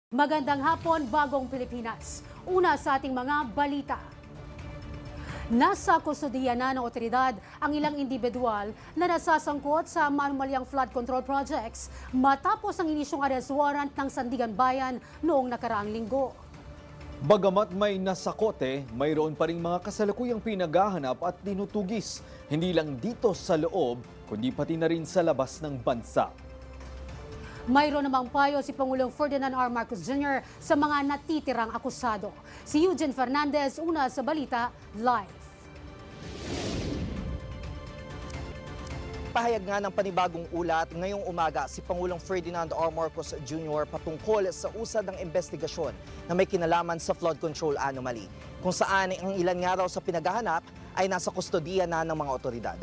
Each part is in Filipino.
Magandang hapon, Bagong Pilipinas. Una sa ating mga balita. Nasa kustodiya na ng otoridad ang ilang individual na nasasangkot sa manumalyang flood control projects matapos ang inisyong arrest warrant ng Sandigan Bayan noong nakaraang linggo. Bagamat may nasakote, mayroon pa ring mga kasalukuyang pinaghahanap at tinutugis. Hindi lang dito sa loob, kundi pati na rin sa labas ng bansa. Mayroon namang payo si Pangulong Ferdinand R. Marcos Jr. sa mga natitirang akusado. Si Eugene Fernandez, una sa balita, live. Pahayag nga ng panibagong ulat ngayong umaga si Pangulong Ferdinand R. Marcos Jr. patungkol sa usad ng investigasyon na may kinalaman sa flood control anomaly, kung saan ang ilan nga raw sa pinaghahanap ay nasa kustodiya na ng mga otoridad.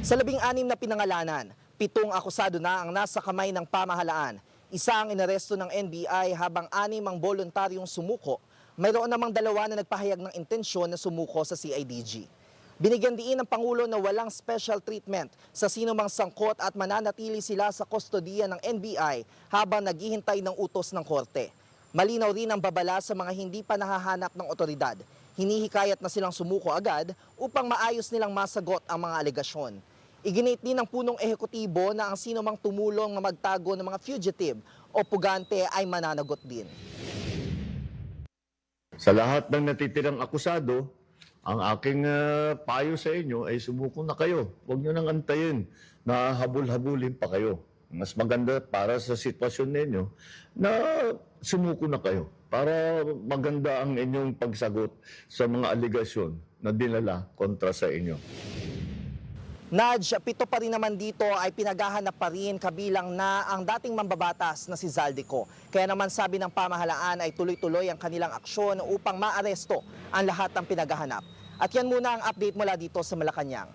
Sa 16 na pinangalanan, 7 akusado na ang nasa kamay ng pamahalaan. Isa ang inaresto ng NBI habang 6 ang voluntaryong sumuko. Mayroon namang 2 na nagpahayag ng intensyon na sumuko sa CIDG. Binigyan diin ng Pangulo na walang special treatment sa sino mang sangkot at mananatili sila sa kustodiya ng NBI habang naghihintay ng utos ng korte. Malinaw rin ang babala sa mga hindi pa nahahanap ng otoridad. Hinihikayat na silang sumuko agad upang maayos nilang masagot ang mga alegasyon. Iginit din ng punong ehekutibo na ang sino mang tumulong na magtago ng mga fugitive o pugante ay mananagot din. Sa lahat ng natitirang akusado, ang aking payo sa inyo ay sumuko na kayo. Huwag nyo nang antayin na habul-habulin pa kayo. Mas maganda para sa sitwasyon ninyo na sumuko na kayo para maganda ang inyong pagsagot sa mga aligasyon na dinala kontra sa inyo. Nadj, 7 pa rin naman dito ay pinaghahanap pa rin kabilang na ang dating mambabatas na si Zaldico. Kaya naman sabi ng pamahalaan ay tuloy-tuloy ang kanilang aksyon upang maaresto ang lahat ng pinaghahanap. At yan muna ang update mula dito sa Malacanang.